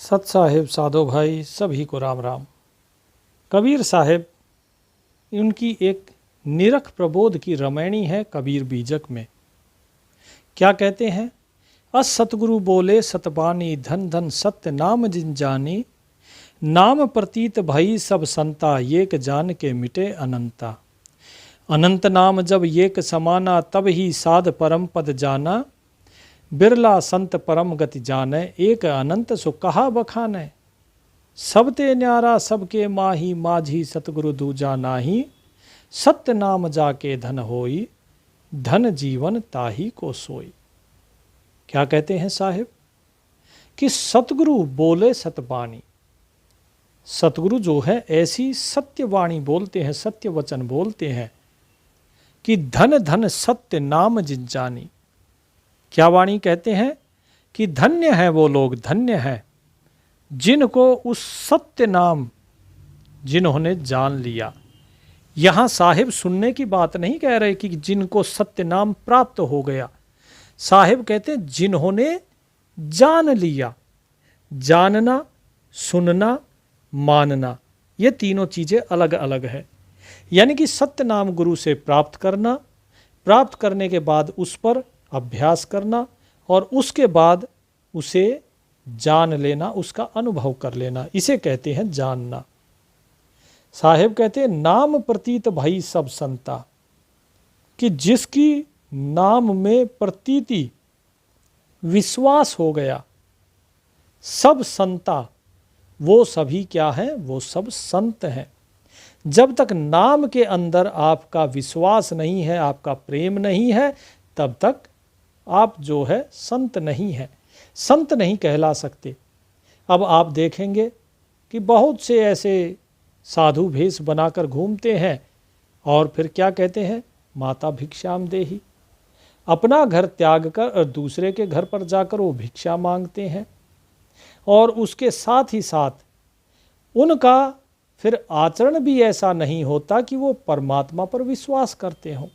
सत साहिब साधो भाई सभी को राम राम। कबीर साहिब, उनकी एक निरख प्रबोध की रमैणी है कबीर बीजक में। क्या कहते हैं? अस सतगुरु बोले सतबानी, धन धन सत्य नाम जिन जानी। नाम प्रतीत भई सब संता, येक जान के मिटे अनंता। अनंत नाम जब येक समाना, तब ही साध परम पद जाना। बिरला संत परम गति जाने, एक अनंत सो कहा बखाने। सब ते न्यारा सबके माही, माझी सतगुरु दूजा नाही। सत्य नाम जाके धन होई, धन जीवन ताही को सोई। क्या कहते हैं साहिब कि सतगुरु बोले सतबानी। सतगुरु जो है ऐसी सत्यवाणी बोलते हैं, सत्य वचन बोलते हैं कि धन धन सत्य नाम जिन जानी। क्या वाणी कहते हैं कि धन्य है वो लोग, धन्य है जिनको उस सत्य नाम जिन्होंने जान लिया। यहां साहिब सुनने की बात नहीं कह रहे कि जिनको सत्य नाम प्राप्त हो गया। साहिब कहते हैं जिन्होंने जान लिया। जानना, सुनना, मानना, ये तीनों चीजें अलग अलग है। यानी कि सत्य नाम गुरु से प्राप्त करना, प्राप्त करने के बाद उस पर अभ्यास करना और उसके बाद उसे जान लेना, उसका अनुभव कर लेना, इसे कहते हैं जानना। साहिब कहते हैं नाम प्रतीत भई सब संता, कि जिसकी नाम में प्रतीति विश्वास हो गया, सब संता, वो सभी क्या हैं? वो सब संत हैं। जब तक नाम के अंदर आपका विश्वास नहीं है, आपका प्रेम नहीं है, तब तक आप जो है संत नहीं है, संत नहीं कहला सकते। अब आप देखेंगे कि बहुत से ऐसे साधु भेष बनाकर घूमते हैं और फिर क्या कहते हैं? माता भिक्षाम देहि। अपना घर त्याग कर और दूसरे के घर पर जाकर वो भिक्षा मांगते हैं और उसके साथ ही साथ उनका फिर आचरण भी ऐसा नहीं होता कि वो परमात्मा पर विश्वास करते हों।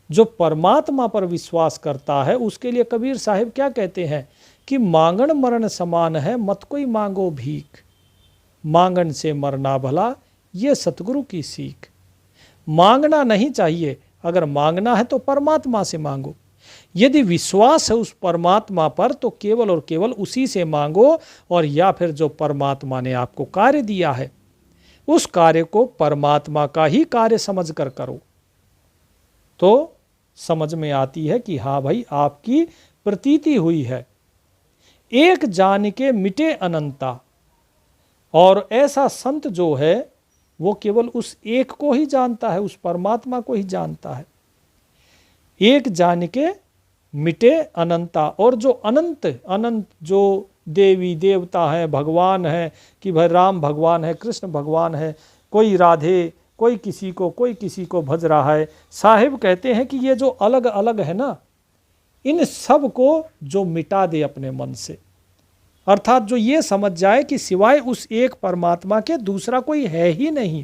जो परमात्मा पर विश्वास करता है उसके लिए कबीर साहिब क्या कहते हैं कि मांगन मरण समान है, मत कोई मांगो भीख। मांगन से मरना भला, ये सतगुरु की सीख। मांगना नहीं चाहिए, अगर मांगना है तो परमात्मा से मांगो। यदि विश्वास है उस परमात्मा पर तो केवल और केवल उसी से मांगो, और या फिर जो परमात्मा ने आपको कार्य दिया है उस कार्य को परमात्मा का ही कार्य समझकर करो, तो समझ में आती है कि हाँ भाई आपकी प्रतीति हुई है। एक जान के मिटे अनंता, और ऐसा संत जो है वो केवल उस एक को ही जानता है, उस परमात्मा को ही जानता है। एक जान के मिटे अनंता, और जो अनंत अनंत जो देवी देवता है, भगवान है, कि भाई राम भगवान है, कृष्ण भगवान है, कोई राधे, कोई किसी को भज रहा है। साहिब कहते हैं कि ये जो अलग अलग है ना, इन सब को जो मिटा दे अपने मन से, अर्थात जो ये समझ जाए कि सिवाय उस एक परमात्मा के दूसरा कोई है ही नहीं।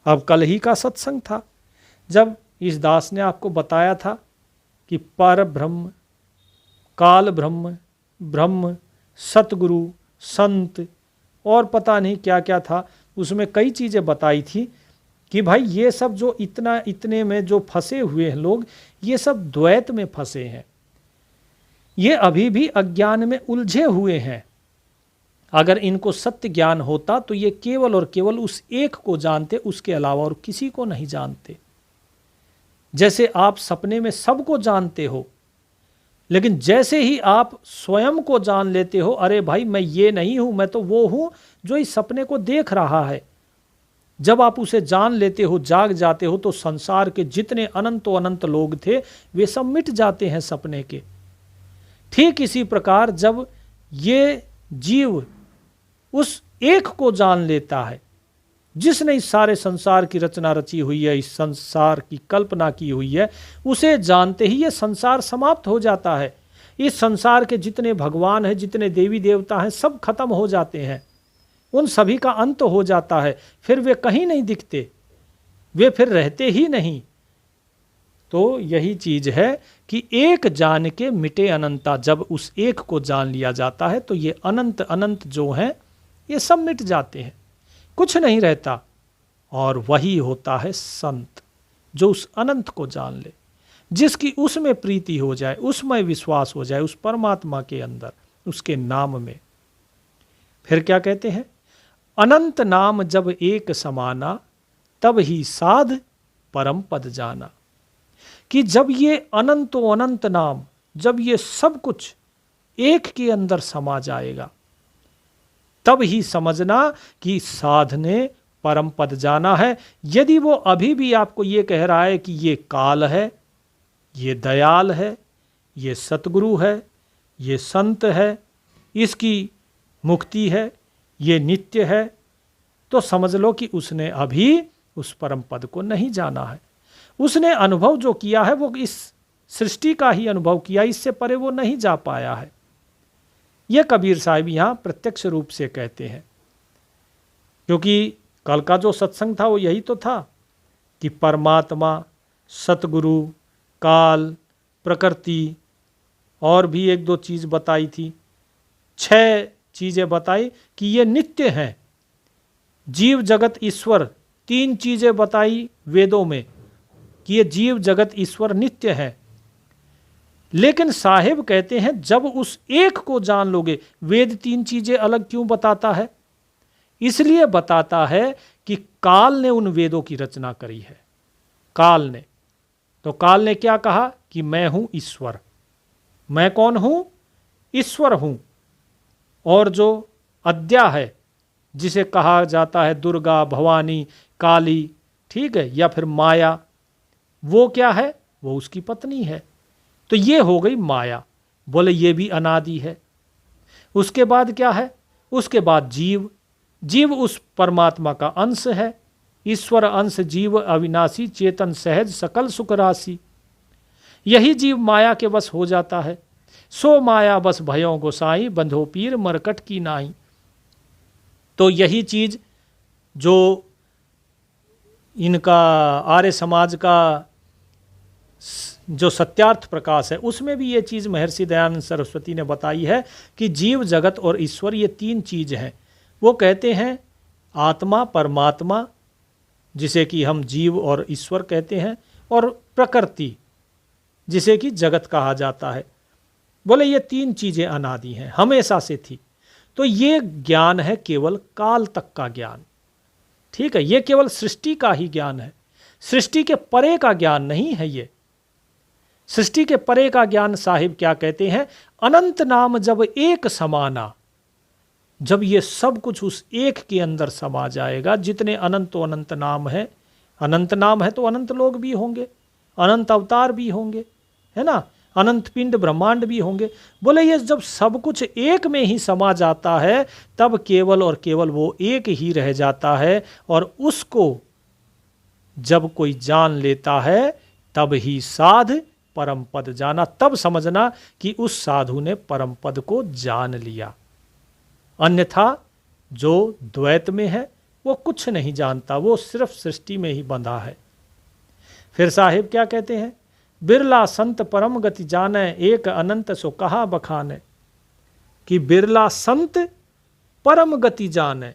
अब कल ही का सत्संग था जब इस दास ने आपको बताया था कि पर ब्रह्म, काल ब्रह्म, ब्रह्म, सतगुरु, संत और पता नहीं क्या क्या था। उसमें कई चीज़ें बताई थी कि भाई ये सब जो इतने में जो फंसे हुए हैं लोग, ये सब द्वैत में फंसे हैं, ये अभी भी अज्ञान में उलझे हुए हैं। अगर इनको सत्य ज्ञान होता तो ये केवल और केवल उस एक को जानते, उसके अलावा और किसी को नहीं जानते। जैसे आप सपने में सबको जानते हो, लेकिन जैसे ही आप स्वयं को जान लेते हो, अरे भाई मैं ये नहीं हूं, मैं तो वो हूं जो इस सपने को देख रहा है, जब आप उसे जान लेते हो, जाग जाते हो, तो संसार के जितने अनंत लोग थे वे सब मिट जाते हैं सपने के। ठीक इसी प्रकार जब ये जीव उस एक को जान लेता है जिसने इस सारे संसार की रचना रची हुई है, इस संसार की कल्पना की हुई है, उसे जानते ही ये संसार समाप्त हो जाता है। इस संसार के जितने भगवान हैं, जितने देवी देवता हैं, सब खत्म हो जाते हैं, उन सभी का अंत हो जाता है। फिर वे कहीं नहीं दिखते, वे फिर रहते ही नहीं। तो यही चीज है कि एक जान के मिटे अनंता, जब उस एक को जान लिया जाता है तो ये अनंत अनंत जो हैं ये सब मिट जाते हैं, कुछ नहीं रहता। और वही होता है संत, जो उस अनंत को जान ले, जिसकी उसमें प्रीति हो जाए, उसमें विश्वास हो जाए, उस परमात्मा के अंदर, उसके नाम में। फिर क्या कहते हैं, अनंत नाम जब एक समाना, तब ही साध परम पद जाना। कि जब ये अनंतो अनंत नाम, जब ये सब कुछ एक के अंदर समा जाएगा, तब ही समझना कि साध ने परम पद जाना है। यदि वो अभी भी आपको ये कह रहा है कि ये काल है, ये दयाल है, ये सतगुरु है, ये संत है, इसकी मुक्ति है, ये नित्य है, तो समझ लो कि उसने अभी उस परम पद को नहीं जाना है। उसने अनुभव जो किया है वो इस सृष्टि का ही अनुभव किया, इससे परे वो नहीं जा पाया है। यह कबीर साहब यहाँ प्रत्यक्ष रूप से कहते हैं, क्योंकि कल का जो सत्संग था वो यही तो था कि परमात्मा, सतगुरु, काल, प्रकृति, और भी एक दो चीज़ बताई थी, 6 चीज़ें बताई कि ये नित्य हैं। जीव जगत ईश्वर, 3 चीज़ें बताई वेदों में कि ये जीव जगत ईश्वर नित्य है। लेकिन साहिब कहते हैं जब उस एक को जान लोगे, वेद 3 चीज़ें अलग क्यों बताता है? इसलिए बताता है कि काल ने उन वेदों की रचना करी है। काल ने, तो काल ने क्या कहा कि मैं हूं ईश्वर। मैं कौन हूं? ईश्वर हूं। और जो अद्या है, जिसे कहा जाता है दुर्गा, भवानी, काली, ठीक है, या फिर माया, वो क्या है? वो उसकी पत्नी है। तो ये हो गई माया। बोले ये भी अनादि है। उसके बाद क्या है? उसके बाद जीव। जीव उस परमात्मा का अंश है। ईश्वर अंश जीव अविनाशी, चेतन सहज सकल सुख राशि। यही जीव माया के वश हो जाता है। सो माया बस भयों गोसाई, बंधो पीर मरकट की नाई। तो यही चीज जो इनका आर्य समाज का जो सत्यार्थ प्रकाश है, उसमें भी ये चीज़ महर्षि दयानंद सरस्वती ने बताई है कि जीव जगत और ईश्वर ये 3 चीज़ हैं। वो कहते हैं आत्मा, परमात्मा, जिसे कि हम जीव और ईश्वर कहते हैं, और प्रकृति, जिसे कि जगत कहा जाता है। बोले ये 3 चीज़ें अनादि हैं, हमेशा से थी। तो ये ज्ञान है केवल काल तक का ज्ञान, ठीक है। ये केवल सृष्टि का ही ज्ञान है, सृष्टि के परे का ज्ञान नहीं है। ये सृष्टि के परे का ज्ञान साहिब क्या कहते हैं? अनंत नाम जब एक समाना, जब ये सब कुछ उस एक के अंदर समा जाएगा, जितने अनंतो अनंत नाम है, अनंत नाम है तो अनंत लोग भी होंगे, अनंत अवतार भी होंगे, है ना, अनंत पिंड ब्रह्मांड भी होंगे। बोले ये जब सब कुछ एक में ही समा जाता है, तब केवल और केवल वो एक ही रह जाता है। और उसको जब कोई जान लेता है, तब ही साध परम पद जाना। तब समझना कि उस साधु ने परम पद को जान लिया। अन्यथा जो द्वैत में है वो कुछ नहीं जानता, वो सिर्फ सृष्टि में ही बंधा है। फिर साहिब क्या कहते हैं? बिरला संत परम गति जाने, एक अनंत सो कहा बखाने। कि बिरला संत परम गति जाने,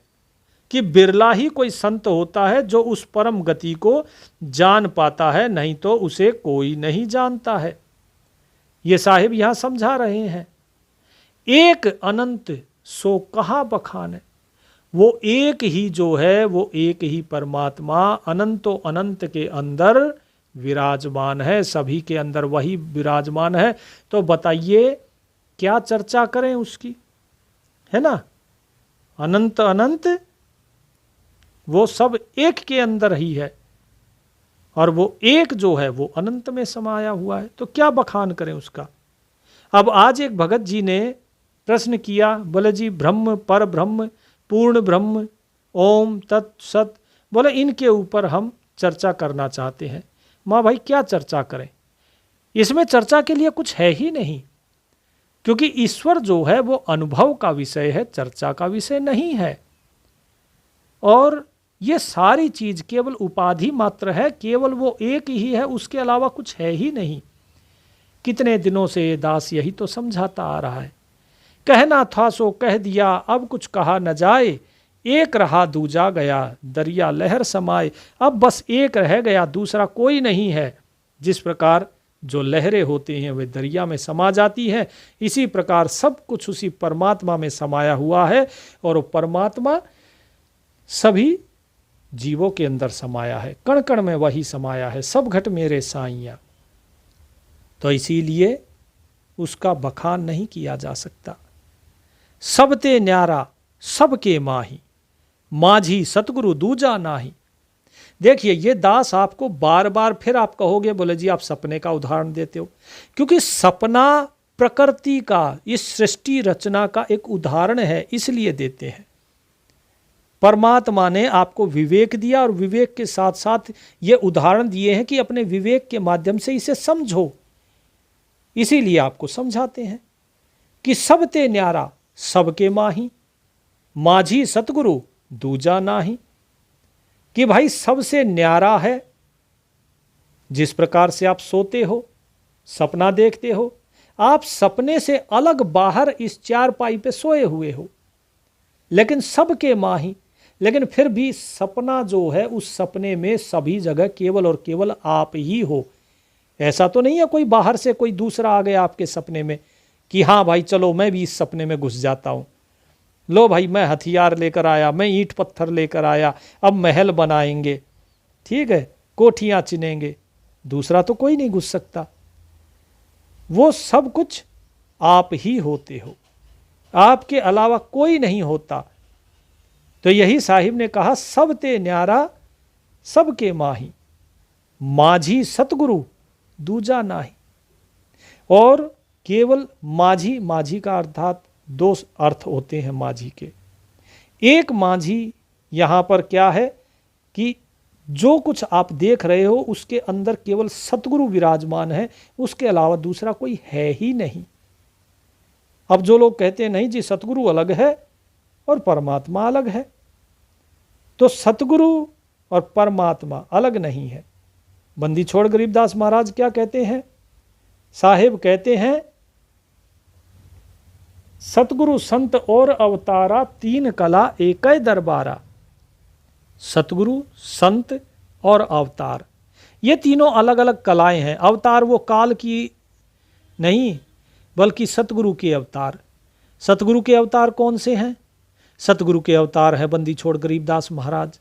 कि बिरला ही कोई संत होता है जो उस परम गति को जान पाता है, नहीं तो उसे कोई नहीं जानता है। ये साहिब यहां समझा रहे हैं। एक अनंत सो कहा बखाने, वो एक ही जो है, वो एक ही परमात्मा अनंतो अनंत के अंदर विराजमान है, सभी के अंदर वही विराजमान है। तो बताइए क्या चर्चा करें उसकी, है ना। अनंत अनंत वो सब एक के अंदर ही है, और वो एक जो है वो अनंत में समाया हुआ है, तो क्या बखान करें उसका। अब आज एक भगत जी ने प्रश्न किया, बोले जी ब्रह्म, पर ब्रह्म, पूर्ण ब्रह्म, ओम तत् सत, बोले इनके ऊपर हम चर्चा करना चाहते हैं। माँ भाई क्या चर्चा करें, इसमें चर्चा के लिए कुछ है ही नहीं, क्योंकि ईश्वर जो है वो अनुभव का विषय है, चर्चा का विषय नहीं है। और ये सारी चीज केवल उपाधि मात्र है, केवल वो एक ही है, उसके अलावा कुछ है ही नहीं। कितने दिनों से ये दास यही तो समझाता आ रहा है। कहना था सो कह दिया, अब कुछ कहा न जाए, एक रहा दूजा गया, दरिया लहर समाए। अब बस एक रह गया, दूसरा कोई नहीं है। जिस प्रकार जो लहरें होती हैं वे दरिया में समा जाती हैं, इसी प्रकार सब कुछ उसी परमात्मा में समाया हुआ है, और वो परमात्मा सभी जीवों के अंदर समाया है, कण कण में वही समाया है। सब घट मेरे साइया। तो इसीलिए उसका बखान नहीं किया जा सकता। सबते न्यारा सबके माही, माझी सतगुरु दूजा नाही। देखिए ये दास आपको बार बार, फिर आप कहोगे बोले जी आप सपने का उदाहरण देते हो, क्योंकि सपना प्रकृति का, इस सृष्टि रचना का एक उदाहरण है, इसलिए देते हैं। परमात्मा ने आपको विवेक दिया, और विवेक के साथ साथ ये उदाहरण दिए हैं कि अपने विवेक के माध्यम से इसे समझो। इसीलिए आपको समझाते हैं कि सबते न्यारा सबके माही, माझी सतगुरु दूजा नाही। कि भाई सबसे न्यारा है, जिस प्रकार से आप सोते हो, सपना देखते हो, आप सपने से अलग बाहर इस चारपाई पे सोए हुए हो, लेकिन सबके माही, लेकिन फिर भी सपना जो है, उस सपने में सभी जगह केवल और केवल आप ही हो। ऐसा तो नहीं है कोई बाहर से कोई दूसरा आ गया आपके सपने में कि हाँ भाई चलो मैं भी इस सपने में घुस जाता हूँ, लो भाई मैं हथियार लेकर आया, मैं ईंट पत्थर लेकर आया, अब महल बनाएंगे, ठीक है, कोठियाँ चिनेंगे। दूसरा तो कोई नहीं घुस सकता, वो सब कुछ आप ही होते हो, आपके अलावा कोई नहीं होता। तो यही साहिब ने कहा सबते न्यारा सबके माही, माझी सतगुरु दूजा नाही। और केवल माझी, माझी का अर्थात दो अर्थ होते हैं माझी के। एक माझी यहाँ पर क्या है कि जो कुछ आप देख रहे हो उसके अंदर केवल सतगुरु विराजमान है, उसके अलावा दूसरा कोई है ही नहीं। अब जो लोग कहते हैं नहीं जी सतगुरु अलग है और परमात्मा अलग है, तो सतगुरु और परमात्मा अलग नहीं है। बंदी छोड़ गरीबदास महाराज क्या कहते हैं? साहिब कहते हैं सतगुरु संत और अवतारा, तीन कला एकय दरबारा। सतगुरु, संत और अवतार, ये तीनों अलग अलग कलाएं हैं। अवतार वो काल की नहीं, बल्कि सतगुरु के अवतार। सतगुरु के अवतार कौन से हैं? सतगुरु के अवतार है बंदी छोड़ गरीबदास महाराज,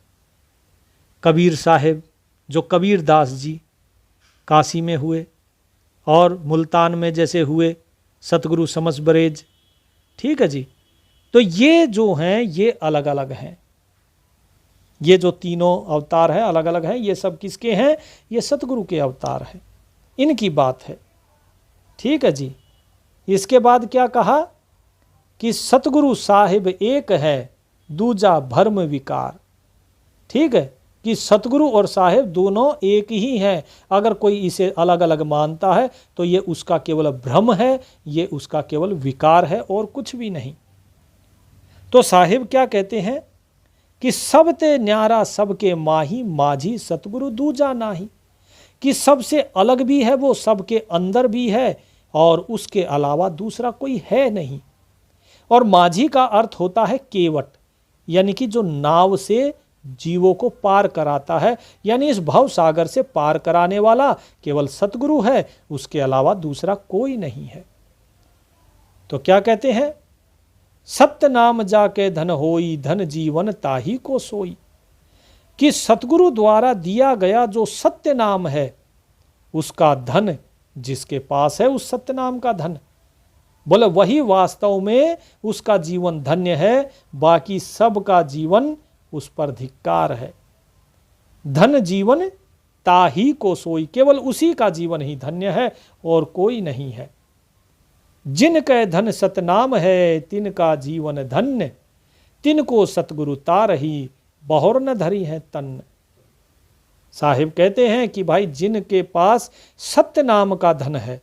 कबीर साहिब, जो कबीर दास जी काशी में हुए, और मुल्तान में जैसे हुए सतगुरु समस बरेज, ठीक है जी। तो ये जो हैं ये अलग अलग हैं, ये जो तीनों अवतार हैं अलग अलग हैं। ये सब किसके हैं? ये सतगुरु के अवतार हैं, इनकी बात है, ठीक है जी। इसके बाद क्या कहा कि सतगुरु साहिब एक है, दूजा भर्म विकार, ठीक है, कि सतगुरु और साहिब दोनों एक ही हैं। अगर कोई इसे अलग अलग मानता है तो ये उसका केवल भ्रम है, ये उसका केवल विकार है और कुछ भी नहीं। तो साहिब क्या कहते हैं कि सबते न्यारा सबके माही, माझी सतगुरु दूजा नाही। कि सबसे अलग भी है वो, सबके अंदर भी है, और उसके अलावा दूसरा कोई है नहीं। और माझी का अर्थ होता है केवट, यानी कि जो नाव से जीवों को पार कराता है, यानी इस भव सागर से पार कराने वाला केवल सतगुरु है, उसके अलावा दूसरा कोई नहीं है। तो क्या कहते हैं? सत्य नाम जाके धन होई, धन जीवन ताही को सोई। कि सतगुरु द्वारा दिया गया जो सत्य नाम है, उसका धन जिसके पास है, उस सत्य नाम का धन, बोले वही वास्तव में उसका जीवन धन्य है, बाकी सबका जीवन उस पर धिक्कार है। धन जीवन ताही को सोई, केवल उसी का जीवन ही धन्य है और कोई नहीं है। जिनके धन सतनाम है, तिनका जीवन धन्य, तिनको सतगुरु तारही, बहुर न धरी है तन। साहिब कहते हैं कि भाई जिनके पास सत्य नाम का धन है,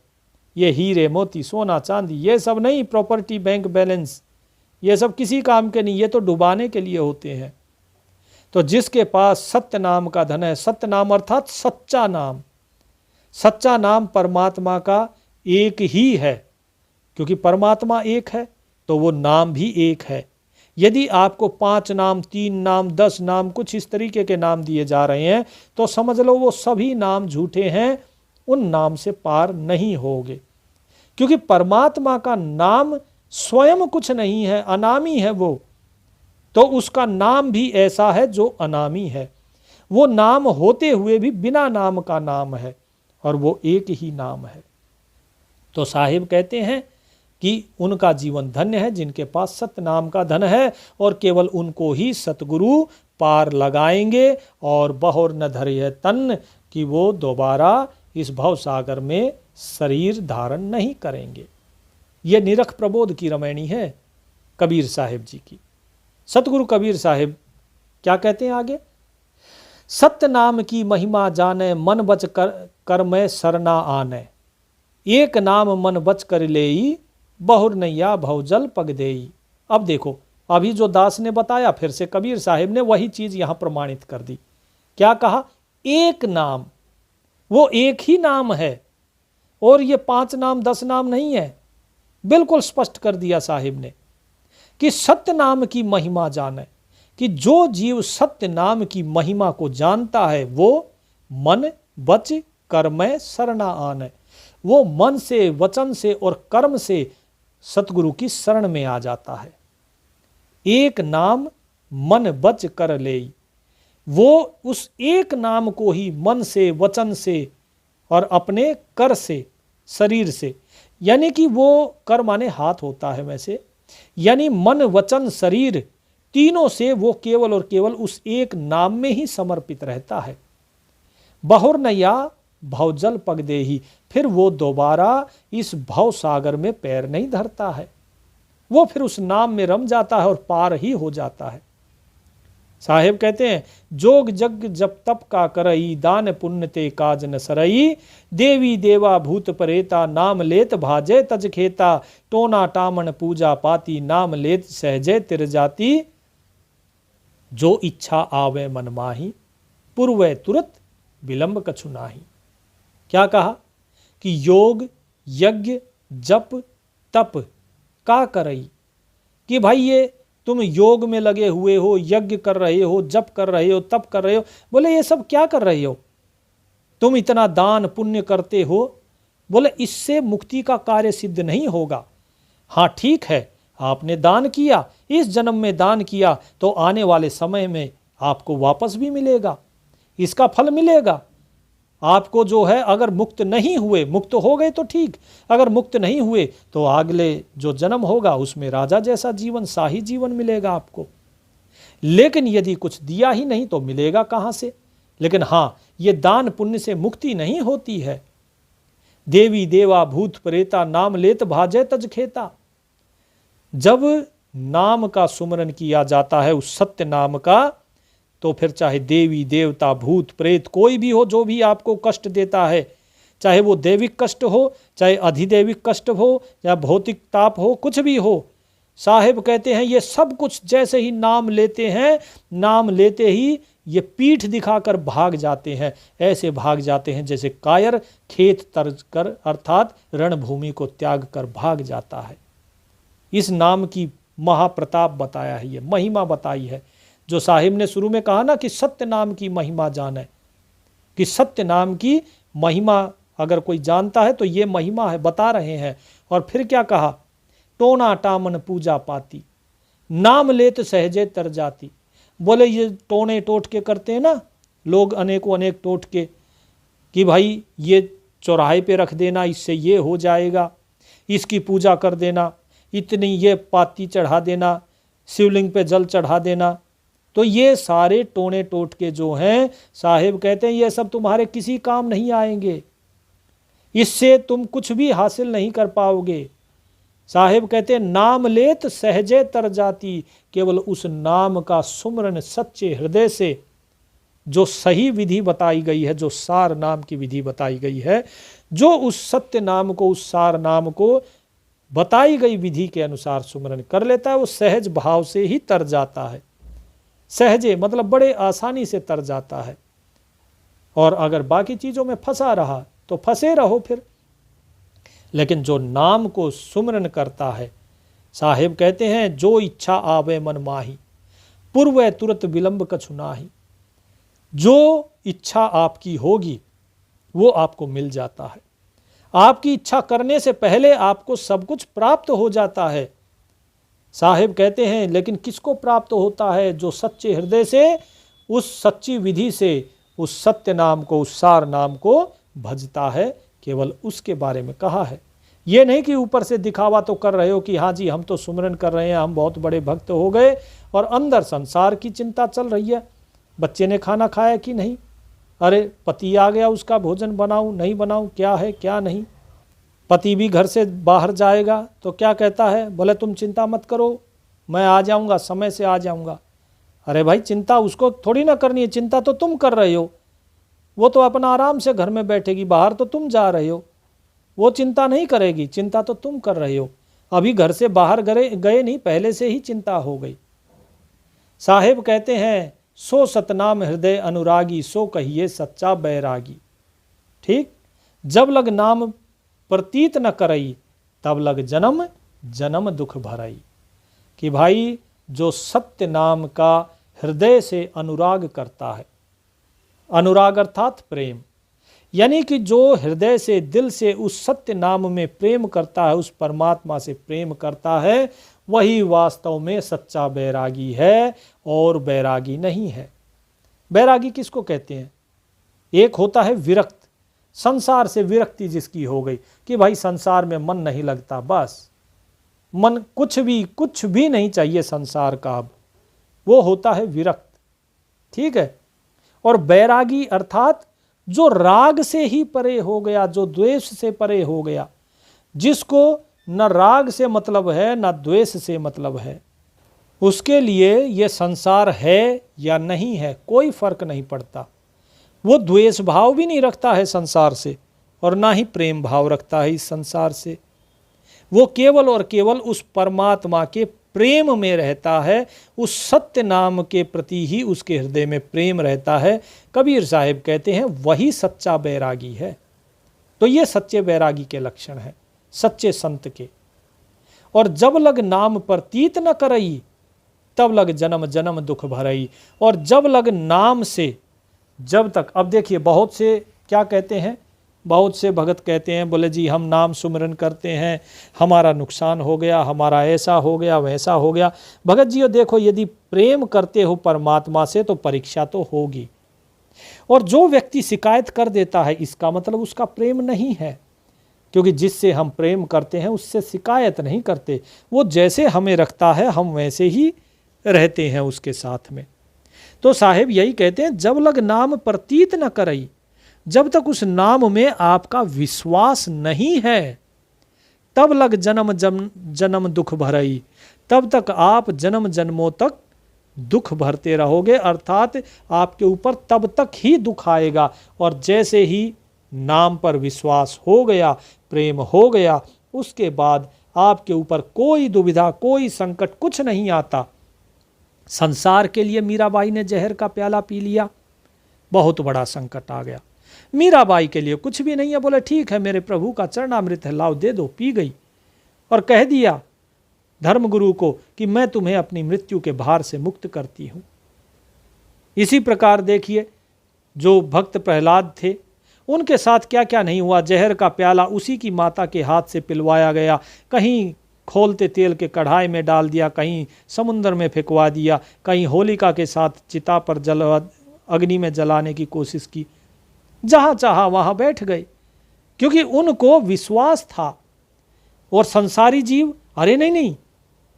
ये हीरे मोती सोना चांदी ये सब नहीं, प्रॉपर्टी बैंक बैलेंस ये सब किसी काम के नहीं, ये तो डुबाने के लिए होते हैं। तो जिसके पास सत्य नाम का धन है, सत्य नाम अर्थात सच्चा नाम, सच्चा नाम परमात्मा का एक ही है, क्योंकि परमात्मा एक है तो वो नाम भी एक है। यदि आपको 5 नाम, 3 नाम, 10 नाम, कुछ इस तरीके के नाम दिए जा रहे हैं तो समझ लो वो सभी नाम झूठे हैं, उन नाम से पार नहीं होगे। क्योंकि परमात्मा का नाम स्वयं कुछ नहीं है, अनामी है वो, तो उसका नाम भी ऐसा है जो अनामी है। वो नाम होते हुए भी बिना नाम का नाम है और वो एक ही नाम है। तो साहिब कहते हैं कि उनका जीवन धन्य है जिनके पास सत्य नाम का धन है, और केवल उनको ही सतगुरु पार लगाएंगे और बहुर न धरे तन, कि वो दोबारा इस भव सागर में शरीर धारण नहीं करेंगे। ये निरख प्रबोध की रमैणी है कबीर साहिब जी की। सतगुरु कबीर साहिब क्या कहते हैं आगे? सत्य नाम की महिमा जाने, मन बच कर मैं सरना आने, एक नाम मन बच कर लेई, बहुर नैया भवजल पग देई। अब देखो, अभी जो दास ने बताया फिर से कबीर साहिब ने वही चीज यहां प्रमाणित कर दी। क्या कहा? एक नाम, वो एक ही नाम है और ये 5 नाम 10 नाम नहीं है। बिल्कुल स्पष्ट कर दिया साहिब ने कि सत्य नाम की महिमा जाने, कि जो जीव सत्य नाम की महिमा को जानता है वो मन वच कर्म शरणा आने, वो मन से, वचन से और कर्म से सतगुरु की शरण में आ जाता है। एक नाम मन बच कर ले, वो उस एक नाम को ही मन से, वचन से और अपने कर से, शरीर से, यानी कि वो कर माने हाथ होता है वैसे, यानी मन वचन शरीर तीनों से वो केवल और केवल उस एक नाम में ही समर्पित रहता है। बहुर नैया भवजल पग देही, फिर वो दोबारा इस भव सागर में पैर नहीं धरता है, वो फिर उस नाम में रम जाता है और पार ही हो जाता है। साहेब कहते हैं, जोग जग जप तप का करई, दान पुण्य ते काज न सरई, देवी देवा भूत परेता, नाम लेत भाजे तज खेता, टोना टामन पूजा पाती, नाम लेत सहजे तिर जाती, जो इच्छा आवे मन माही, पूर्व तुरत विलंब कछु नाही। क्या कहा? कि योग यज्ञ जप तप का करई, कि भाई ये तुम योग में लगे हुए हो, यज्ञ कर रहे हो, जप कर रहे हो, तप कर रहे हो, बोले ये सब क्या कर रहे हो? तुम इतना दान पुण्य करते हो, बोले इससे मुक्ति का कार्य सिद्ध नहीं होगा। हाँ ठीक है, आपने दान किया, इस जन्म में दान किया तो आने वाले समय में आपको वापस भी मिलेगा, इसका फल मिलेगा। आपको जो है, अगर मुक्त नहीं हुए, मुक्त हो गए तो ठीक, अगर मुक्त नहीं हुए तो अगले जो जन्म होगा उसमें राजा जैसा जीवन, शाही जीवन मिलेगा आपको। लेकिन यदि कुछ दिया ही नहीं तो मिलेगा कहाँ से? लेकिन हाँ, ये दान पुण्य से मुक्ति नहीं होती है। देवी देवा भूत प्रेता, नाम लेत भाजे तज खेता। जब नाम का सुमरन किया जाता है, उस सत्य नाम का, तो फिर चाहे देवी देवता भूत प्रेत कोई भी हो, जो भी आपको कष्ट देता है, चाहे वो दैविक कष्ट हो, चाहे अधिदैविक कष्ट हो, या भौतिक ताप हो, कुछ भी हो, साहिब कहते हैं ये सब कुछ जैसे ही नाम लेते हैं, नाम लेते ही ये पीठ दिखाकर भाग जाते हैं। ऐसे भाग जाते हैं जैसे कायर खेत तर्ज कर, अर्थात रणभूमि को त्याग कर भाग जाता है। इस नाम की महाप्रताप बताया है, ये महिमा बताई है। जो साहिब ने शुरू में कहा ना कि सत्य नाम की महिमा जाने, कि सत्य नाम की महिमा अगर कोई जानता है तो ये महिमा है, बता रहे हैं। और फिर क्या कहा? टोना टामन पूजा पाती, नाम लेत सहजे तर जाती। बोले ये टोने टोट के करते हैं ना लोग, अनेकों अनेक टोट के, कि भाई ये चौराहे पे रख देना, इससे ये हो जाएगा, इसकी पूजा कर देना, इतनी ये पाती चढ़ा देना, शिवलिंग पे जल चढ़ा देना। तो ये सारे टोने टोट के जो हैं, साहिब कहते हैं ये सब तुम्हारे किसी काम नहीं आएंगे, इससे तुम कुछ भी हासिल नहीं कर पाओगे। साहिब कहते हैं नाम लेत सहजे तर जाती, केवल उस नाम का सुमरन सच्चे हृदय से, जो सही विधि बताई गई है, जो सार नाम की विधि बताई गई है, जो उस सत्य नाम को, उस सार नाम को बताई गई विधि के अनुसार सुमरन कर लेता है, वो सहज भाव से ही तर जाता है। सहजे मतलब बड़े आसानी से तर जाता है। और अगर बाकी चीज़ों में फंसा रहा तो फंसे रहो फिर। लेकिन जो नाम को सुमरन करता है, साहेब कहते हैं जो इच्छा आवे मन माही, पूर्व तुरत विलंब कछु नाही। जो इच्छा आपकी होगी वो आपको मिल जाता है। आपकी इच्छा करने से पहले आपको सब कुछ प्राप्त हो जाता है। साहेब कहते हैं लेकिन किसको प्राप्त होता है? जो सच्चे हृदय से उस सच्ची विधि से उस सत्य नाम को, उस सार नाम को भजता है, केवल उसके बारे में कहा है। ये नहीं कि ऊपर से दिखावा तो कर रहे हो कि हाँ जी हम तो सुमिरन कर रहे हैं, हम बहुत बड़े भक्त हो गए, और अंदर संसार की चिंता चल रही है। बच्चे ने खाना खाया कि नहीं, अरे पति आ गया उसका भोजन बनाऊं नहीं बनाऊं, क्या है क्या नहीं। पति भी घर से बाहर जाएगा तो क्या कहता है? बोले तुम चिंता मत करो, मैं आ जाऊंगा, समय से आ जाऊंगा। अरे भाई चिंता उसको थोड़ी ना करनी है, चिंता तो तुम कर रहे हो। वो तो अपना आराम से घर में बैठेगी, बाहर तो तुम जा रहे हो। वो चिंता नहीं करेगी, चिंता तो तुम कर रहे हो। अभी घर से बाहर गए नहीं, पहले से ही चिंता हो गई। साहेब कहते हैं सो सतनाम हृदय अनुरागी, सो कहिए सच्चा बैरागी। ठीक, जब लग नाम प्रतीत न करई, तब लग जन्म जन्म दुख भरई। कि भाई जो सत्य नाम का हृदय से अनुराग करता है, अनुराग अर्थात प्रेम, यानी कि जो हृदय से, दिल से उस सत्य नाम में प्रेम करता है, उस परमात्मा से प्रेम करता है, वही वास्तव में सच्चा बैरागी है और बैरागी नहीं है। बैरागी किसको कहते हैं? एक होता है विरक्त, संसार से विरक्ति जिसकी हो गई कि भाई संसार में मन नहीं लगता, बस मन कुछ भी नहीं चाहिए संसार का, अब वो होता है विरक्त। ठीक है। और बैरागी अर्थात जो राग से ही परे हो गया, जो द्वेष से परे हो गया, जिसको न राग से मतलब है न द्वेष से मतलब है, उसके लिए ये संसार है या नहीं है कोई फर्क नहीं पड़ता। वो द्वेष भाव भी नहीं रखता है संसार से और ना ही प्रेम भाव रखता है इस संसार से। वो केवल और केवल उस परमात्मा के प्रेम में रहता है, उस सत्य नाम के प्रति ही उसके हृदय में प्रेम रहता है। कबीर साहिब कहते हैं वही सच्चा बैरागी है। तो ये सच्चे बैरागी के लक्षण हैं, सच्चे संत के। और जब लग नाम प्रतीत न करई, तब लग जन्म जन्म दुख भरई। और जब लग नाम से, जब तक, अब देखिए बहुत से क्या कहते हैं, बहुत से भगत कहते हैं, बोले जी हम नाम सुमिरन करते हैं, हमारा नुकसान हो गया, हमारा ऐसा हो गया वैसा हो गया। भगत जी देखो, यदि प्रेम करते हो परमात्मा से तो परीक्षा तो होगी। और जो व्यक्ति शिकायत कर देता है इसका मतलब उसका प्रेम नहीं है, क्योंकि जिससे हम प्रेम करते हैं उससे शिकायत नहीं करते। वो जैसे हमें रखता है हम वैसे ही रहते हैं उसके साथ में। तो साहेब यही कहते हैं जब लग नाम प्रतीत न करई, जब तक उस नाम में आपका विश्वास नहीं है, तब लग जन्म जन्म दुख भरई, तब तक आप जन्म जन्मों तक दुख भरते रहोगे। अर्थात आपके ऊपर तब तक ही दुख आएगा। और जैसे ही नाम पर विश्वास हो गया, प्रेम हो गया, उसके बाद आपके ऊपर कोई दुविधा, कोई संकट, कुछ नहीं आता। संसार के लिए मीराबाई ने जहर का प्याला पी लिया, बहुत बड़ा संकट आ गया। मीराबाई के लिए कुछ भी नहीं है, बोले ठीक है मेरे प्रभु का चरणामृत है, लाओ दे दो, पी गई। और कह दिया धर्मगुरु को कि मैं तुम्हें अपनी मृत्यु के भार से मुक्त करती हूं। इसी प्रकार देखिए जो भक्त प्रहलाद थे, उनके साथ क्या क्या नहीं हुआ। जहर का प्याला उसी की माता के हाथ से पिलवाया गया, कहीं खोलते तेल के कढ़ाई में डाल दिया, कहीं समुद्र में फेंकवा दिया, कहीं होलिका के साथ चिता पर अग्नि में जलाने की कोशिश की। जहाँ चाहा वहाँ बैठ गए, क्योंकि उनको विश्वास था। और संसारी जीव, अरे नहीं नहीं,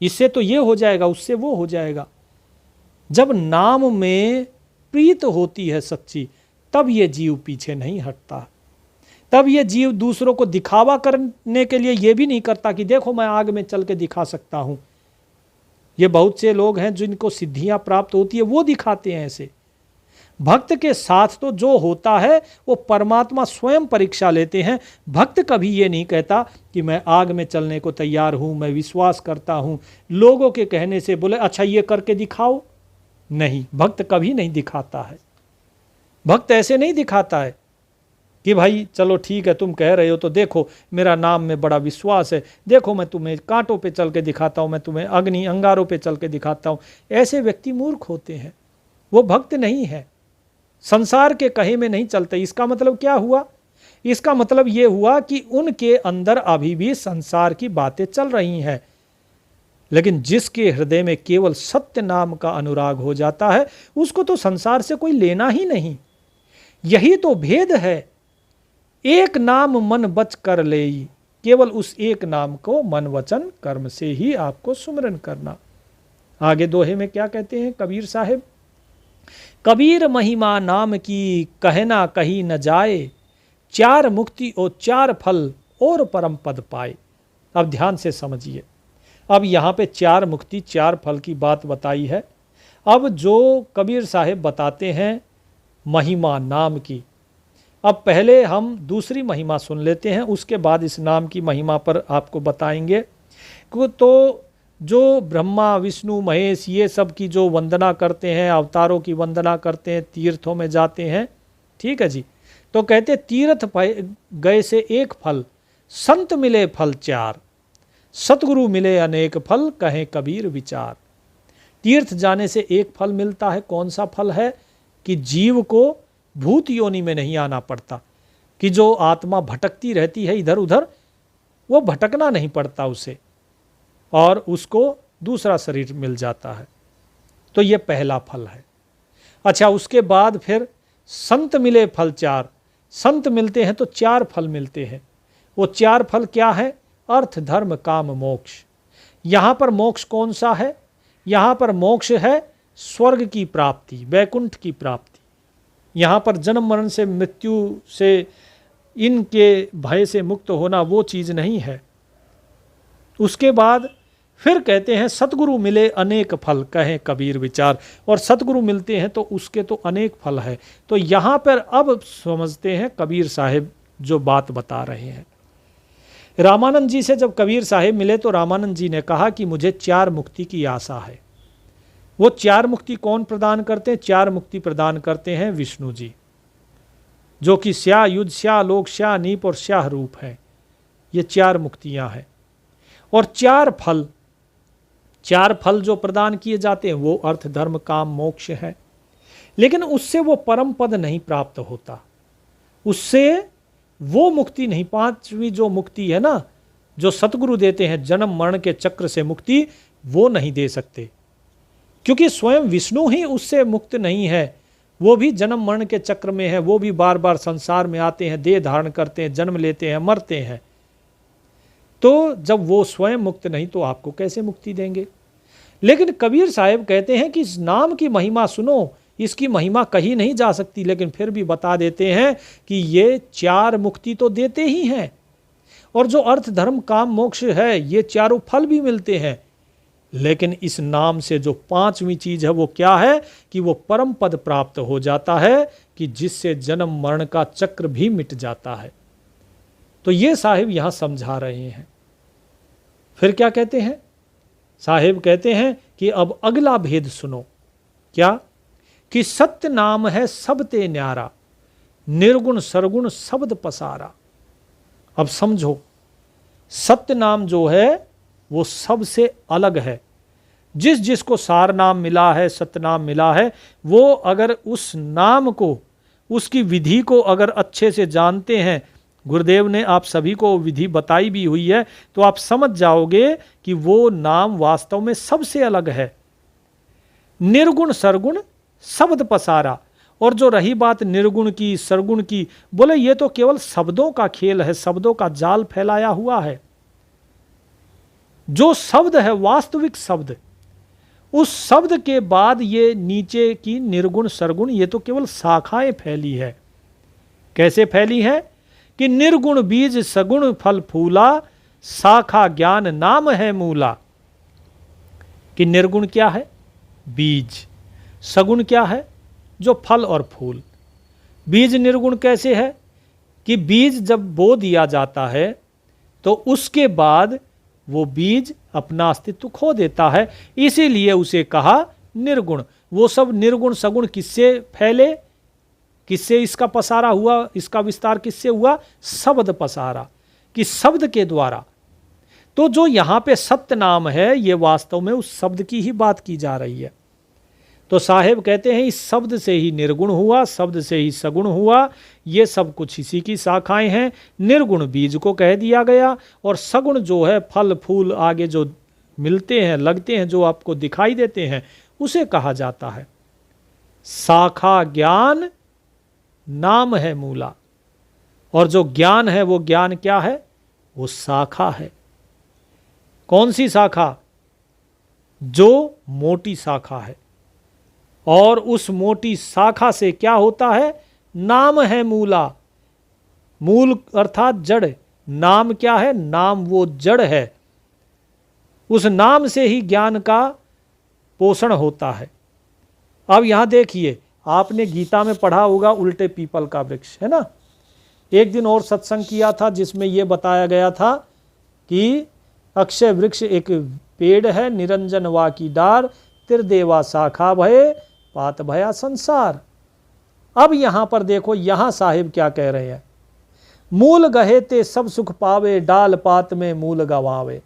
इससे तो ये हो जाएगा, उससे वो हो जाएगा। जब नाम में प्रीत होती है सच्ची, तब ये जीव पीछे नहीं हटता। तब ये जीव दूसरों को दिखावा करने के लिए ये भी नहीं करता कि देखो मैं आग में चल के दिखा सकता हूँ। ये बहुत से लोग हैं जिनको सिद्धियां प्राप्त होती है, वो दिखाते हैं ऐसे। भक्त के साथ तो जो होता है वो परमात्मा स्वयं परीक्षा लेते हैं। भक्त कभी ये नहीं कहता कि मैं आग में चलने को तैयार हूँ, मैं विश्वास करता हूँ। लोगों के कहने से बोले अच्छा ये करके दिखाओ, नहीं, भक्त कभी नहीं दिखाता है। भक्त ऐसे नहीं दिखाता है कि भाई चलो ठीक है तुम कह रहे हो तो देखो मेरा नाम में बड़ा विश्वास है, देखो मैं तुम्हें कांटों पे चल के दिखाता हूँ, मैं तुम्हें अग्नि अंगारों पे चल के दिखाता हूँ। ऐसे व्यक्ति मूर्ख होते हैं, वो भक्त नहीं है, संसार के कहे में नहीं चलते। इसका मतलब क्या हुआ? इसका मतलब ये हुआ कि उनके अंदर अभी भी संसार की बातें चल रही हैं। लेकिन जिसके हृदय में केवल सत्य नाम का अनुराग हो जाता है, उसको तो संसार से कोई लेना ही नहीं। यही तो भेद है। एक नाम मन बच कर लेई, केवल उस एक नाम को मन वचन कर्म से ही आपको सुमिरन करना। आगे दोहे में क्या कहते हैं कबीर साहब? कबीर महिमा नाम की कहना कहीं न जाए, चार मुक्ति और चार फल और परम पद पाए। अब ध्यान से समझिए, अब यहाँ पे चार मुक्ति चार फल की बात बताई है। अब जो कबीर साहब बताते हैं महिमा नाम की, अब पहले हम दूसरी महिमा सुन लेते हैं, उसके बाद इस नाम की महिमा पर आपको बताएंगे। तो जो ब्रह्मा विष्णु महेश ये सब की जो वंदना करते हैं, अवतारों की वंदना करते हैं, तीर्थों में जाते हैं, ठीक है जी, तो कहते तीर्थ गए से एक फल, संत मिले फल चार, सतगुरु मिले अनेक फल, कहें कबीर विचार। तीर्थ जाने से एक फल मिलता है, कौन सा फल है? कि जीव को भूत योनि में नहीं आना पड़ता, कि जो आत्मा भटकती रहती है इधर उधर, वो भटकना नहीं पड़ता उसे, और उसको दूसरा शरीर मिल जाता है। तो ये पहला फल है। अच्छा, उसके बाद फिर संत मिले फल चार, संत मिलते हैं तो चार फल मिलते हैं। वो चार फल क्या है? अर्थ धर्म काम मोक्ष। यहाँ पर मोक्ष कौन सा है? यहाँ पर मोक्ष है स्वर्ग की प्राप्ति, वैकुंठ की प्राप्ति। यहाँ पर जन्म मरण से, मृत्यु से, इनके भय से मुक्त होना वो चीज़ नहीं है। उसके बाद फिर कहते हैं सतगुरु मिले अनेक फल, कहें कबीर विचार। और सतगुरु मिलते हैं तो उसके तो अनेक फल है। तो यहाँ पर अब समझते हैं कबीर साहिब जो बात बता रहे हैं। रामानंद जी से जब कबीर साहिब मिले तो रामानंद जी ने कहा कि मुझे चार मुक्ति की आशा है। वो चार मुक्ति कौन प्रदान करते हैं? चार मुक्ति प्रदान करते हैं विष्णु जी, जो कि स्या युद्ध स्या लोक स्या नीप और स्याह रूप है। ये चार मुक्तियां हैं। और चार फल जो प्रदान किए जाते हैं वो अर्थ धर्म काम मोक्ष है। लेकिन उससे वो परम पद नहीं प्राप्त होता, उससे वो मुक्ति नहीं, पांचवी जो मुक्ति है ना, जो सतगुरु देते हैं जन्म मरण के चक्र से मुक्ति, वो नहीं दे सकते, क्योंकि स्वयं विष्णु ही उससे मुक्त नहीं है। वो भी जन्म मरण के चक्र में है, वो भी बार बार संसार में आते हैं, देह धारण करते हैं, जन्म लेते हैं, मरते हैं। तो जब वो स्वयं मुक्त नहीं तो आपको कैसे मुक्ति देंगे? लेकिन कबीर साहब कहते हैं कि इस नाम की महिमा सुनो, इसकी महिमा कही नहीं जा सकती, लेकिन फिर भी बता देते हैं कि ये चार मुक्ति तो देते ही हैं, और जो अर्थ धर्म काम मोक्ष है ये चारों फल भी मिलते हैं। लेकिन इस नाम से जो पांचवी चीज है वो क्या है? कि वो परम पद प्राप्त हो जाता है, कि जिससे जन्म मरण का चक्र भी मिट जाता है। तो ये साहिब यहां समझा रहे हैं। फिर क्या कहते हैं साहिब? कहते हैं कि अब अगला भेद सुनो। क्या? कि सत्य नाम है सब ते न्यारा, निर्गुण सरगुण शब्द पसारा। अब समझो, सत्य नाम जो है वो सबसे अलग है। जिसको सार नाम मिला है, सत्य नाम मिला है, वो अगर उस नाम को, उसकी विधि को अगर अच्छे से जानते हैं, गुरुदेव ने आप सभी को विधि बताई भी हुई है, तो आप समझ जाओगे कि वो नाम वास्तव में सबसे अलग है। निर्गुण सरगुण शब्द पसारा। और जो रही बात निर्गुण की, सरगुण की, बोले ये तो केवल शब्दों का खेल है, शब्दों का जाल फैलाया हुआ है। जो शब्द है वास्तविक शब्द, उस शब्द के बाद ये नीचे की निर्गुण सरगुण, ये तो केवल शाखाएं फैली है। कैसे फैली है? कि निर्गुण बीज सगुण फल फूला, शाखा ज्ञान नाम है मूला। कि निर्गुण क्या है? बीज। सगुण क्या है? जो फल और फूल। बीज निर्गुण कैसे है? कि बीज जब बो दिया जाता है तो उसके बाद वो बीज अपना अस्तित्व खो देता है, इसीलिए उसे कहा निर्गुण। वो सब निर्गुण सगुण किससे फैले, किससे इसका पसारा हुआ, इसका विस्तार किससे हुआ? शब्द पसारा, कि शब्द के द्वारा। तो जो यहां पे सत्य नाम है, ये वास्तव में उस शब्द की ही बात की जा रही है। तो साहेब कहते हैं इस शब्द से ही निर्गुण हुआ, शब्द से ही सगुण हुआ, ये सब कुछ इसी की शाखाएं हैं। निर्गुण बीज को कह दिया गया, और सगुण जो है फल फूल आगे जो मिलते हैं, लगते हैं, जो आपको दिखाई देते हैं, उसे कहा जाता है। शाखा ज्ञान नाम है मूला, और जो ज्ञान है वो ज्ञान क्या है? वो शाखा है। कौन सी शाखा? जो मोटी शाखा है, और उस मोटी शाखा से क्या होता है? नाम है मूला। मूल अर्थात जड़, नाम क्या है? नाम वो जड़ है। उस नाम से ही ज्ञान का पोषण होता है। अब यहां देखिए, आपने गीता में पढ़ा होगा उल्टे पीपल का वृक्ष, है ना। एक दिन और सत्संग किया था जिसमें यह बताया गया था कि अक्षय वृक्ष एक पेड़ है, निरंजन वा की डार, त्रिदेवा शाखा भये, पात भया संसार। अब यहां पर देखो, यहां साहिब क्या कह रहे हैं? मूल गहे ते सब सुख पावे, डाल पात में मूल गवावे।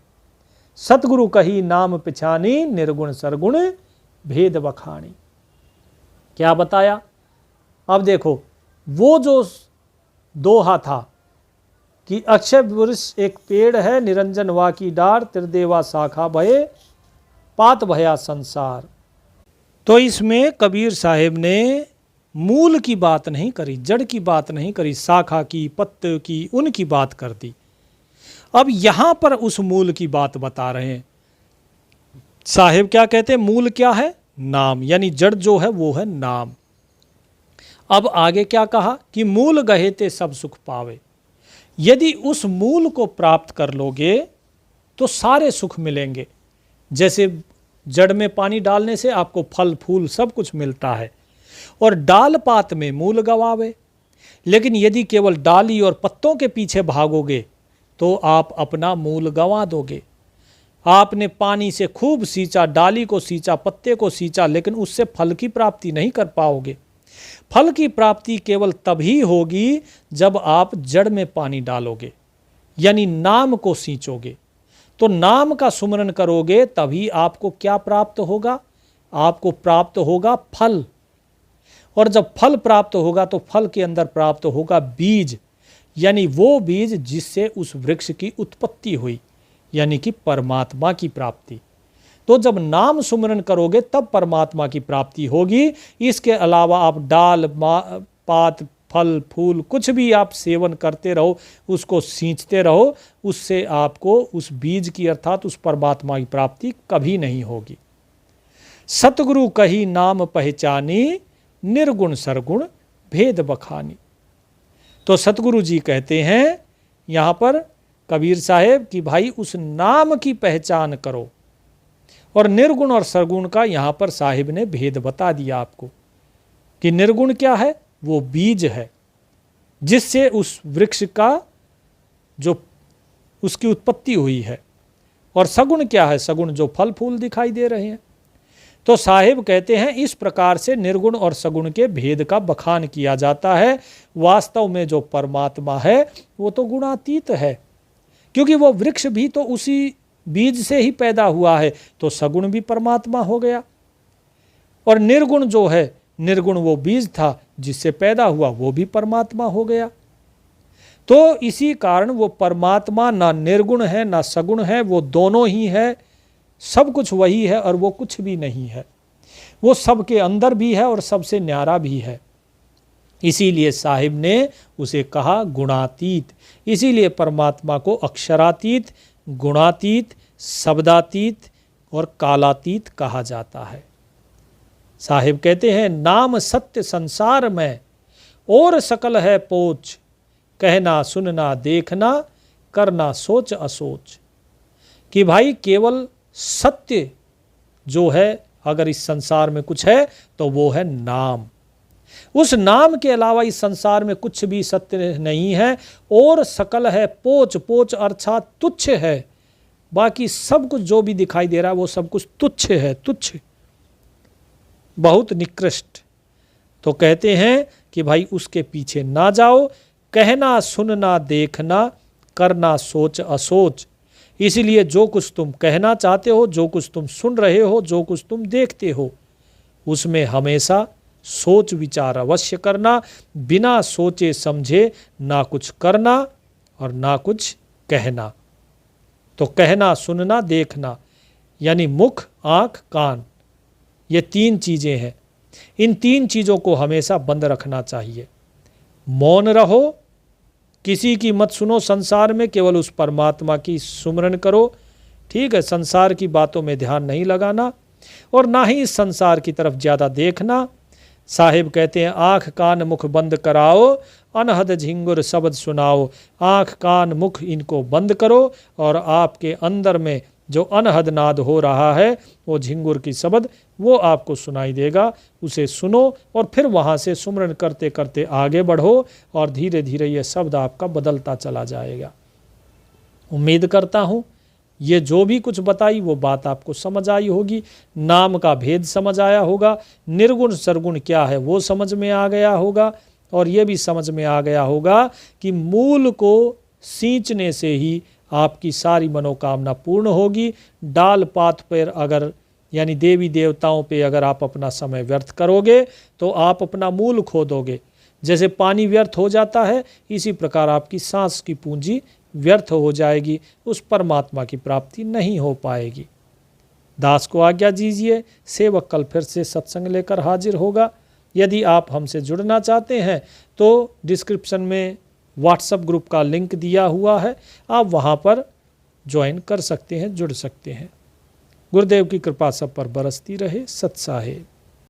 सतगुरु कही नाम पिछानी, निर्गुण सरगुण भेद बखानी। क्या बताया? अब देखो, वो जो दोहा था कि अक्षय वृक्ष एक पेड़ है, निरंजन वा की डार, त्रिदेवा शाखा भये, पात भया संसार। तो इसमें कबीर साहिब ने मूल की बात नहीं करी, जड़ की बात नहीं करी, शाखा की, पत्ते की, उनकी बात कर दी। अब यहां पर उस मूल की बात बता रहे हैं। साहिब क्या कहते हैं? मूल क्या है? नाम, यानी जड़ जो है वो है नाम। अब आगे क्या कहा कि मूल गहे ते सब सुख पावे। यदि उस मूल को प्राप्त कर लोगे तो सारे सुख मिलेंगे। जैसे जड़ में पानी डालने से आपको फल फूल सब कुछ मिलता है, और डाल पात में मूल गवावे। लेकिन यदि केवल डाली और पत्तों के पीछे भागोगे तो आप अपना मूल गंवा दोगे। आपने पानी से खूब सींचा, डाली को सींचा, पत्ते को सींचा, लेकिन उससे फल की प्राप्ति नहीं कर पाओगे। फल की प्राप्ति केवल तभी होगी जब आप जड़ में पानी डालोगे, यानी नाम को सींचोगे। तो नाम का सुमरन करोगे तभी आपको क्या प्राप्त होगा? आपको प्राप्त होगा फल। और जब फल प्राप्त होगा तो फल के अंदर प्राप्त होगा बीज, यानी वो बीज जिससे उस वृक्ष की उत्पत्ति हुई, यानी कि परमात्मा की प्राप्ति। तो जब नाम सुमरन करोगे तब परमात्मा की प्राप्ति होगी। इसके अलावा आप डाल पात फल फूल कुछ भी आप सेवन करते रहो, उसको सींचते रहो, उससे आपको उस बीज की अर्थात उस परमात्मा की प्राप्ति कभी नहीं होगी। सतगुरु कही नाम पहचानी, निर्गुण सरगुण भेद बखानी। तो सतगुरु जी कहते हैं यहाँ पर कबीर साहेब कि भाई उस नाम की पहचान करो। और निर्गुण और सरगुण का यहाँ पर साहिब ने भेद बता दिया आपको कि निर्गुण क्या है? वो बीज है जिससे उस वृक्ष का जो उसकी उत्पत्ति हुई है। और सगुण क्या है? सगुण जो फल फूल दिखाई दे रहे हैं। तो साहिब कहते हैं इस प्रकार से निर्गुण और सगुण के भेद का बखान किया जाता है। वास्तव में जो परमात्मा है वो तो गुणातीत है, क्योंकि वो वृक्ष भी तो उसी बीज से ही पैदा हुआ है, तो सगुण भी परमात्मा हो गया। और निर्गुण जो है, निर्गुण वो बीज था जिससे पैदा हुआ, वो भी परमात्मा हो गया। तो इसी कारण वो परमात्मा ना निर्गुण है ना सगुण है, वो दोनों ही है। सब कुछ वही है और वो कुछ भी नहीं है। वो सबके अंदर भी है और सबसे न्यारा भी है। इसीलिए साहिब ने उसे कहा गुणातीत। इसीलिए परमात्मा को अक्षरातीत, गुणातीत, शब्दातीत और कालातीत कहा जाता है। साहिब कहते हैं नाम सत्य संसार में और सकल है पोच, कहना सुनना देखना करना सोच असोच। कि भाई केवल सत्य जो है अगर इस संसार में कुछ है तो वो है नाम। उस नाम के अलावा इस संसार में कुछ भी सत्य नहीं है। और सकल है पोच, पोच अर्थात तुच्छ है। बाकी सब कुछ जो भी दिखाई दे रहा है वो सब कुछ तुच्छ है, तुच्छ। बहुत निकृष्ट। तो कहते हैं कि भाई उसके पीछे ना जाओ, कहना सुनना देखना करना सोच असोच। इसीलिए जो कुछ तुम कहना चाहते हो, जो कुछ तुम सुन रहे हो, जो कुछ तुम देखते हो, उसमें हमेशा सोच विचार अवश्य करना, बिना सोचे समझे ना कुछ करना और ना कुछ कहना। तो कहना सुनना देखना यानी मुख आंख कान, ये 3 चीजें हैं। इन 3 चीजों को हमेशा बंद रखना चाहिए। मौन रहो, किसी की मत सुनो संसार में, केवल उस परमात्मा की सुमरन करो। ठीक है, संसार की बातों में ध्यान नहीं लगाना और ना ही इस संसार की तरफ ज़्यादा देखना। साहिब कहते हैं आँख कान मुख बंद कराओ, अनहद झिंगुर शब्द सुनाओ। आँख कान मुख इनको बंद करो और आपके अंदर में जो अनहद नाद हो रहा है वो झिंगुर की शब्द वो आपको सुनाई देगा, उसे सुनो और फिर वहाँ से सुमरन करते करते आगे बढ़ो और धीरे धीरे ये शब्द आपका बदलता चला जाएगा। उम्मीद करता हूँ ये जो भी कुछ बताई वो बात आपको समझ आई होगी, नाम का भेद समझ आया होगा, निर्गुण सरगुण क्या है वो समझ में आ गया होगा और ये भी समझ में आ गया होगा कि मूल को सींचने से ही आपकी सारी मनोकामना पूर्ण होगी। डाल पात पर अगर यानी देवी देवताओं पे अगर आप अपना समय व्यर्थ करोगे तो आप अपना मूल खो दोगे। जैसे पानी व्यर्थ हो जाता है, इसी प्रकार आपकी सांस की पूंजी व्यर्थ हो जाएगी, उस परमात्मा की प्राप्ति नहीं हो पाएगी। दास को आज्ञा दीजिए, सेवक कल फिर से सत्संग लेकर हाजिर होगा। यदि आप हमसे जुड़ना चाहते हैं तो डिस्क्रिप्शन में व्हाट्सएप ग्रुप का लिंक दिया हुआ है, आप वहाँ पर ज्वाइन कर सकते हैं, जुड़ सकते हैं। गुरुदेव की कृपा सब पर बरसती रहे। सत साहेब।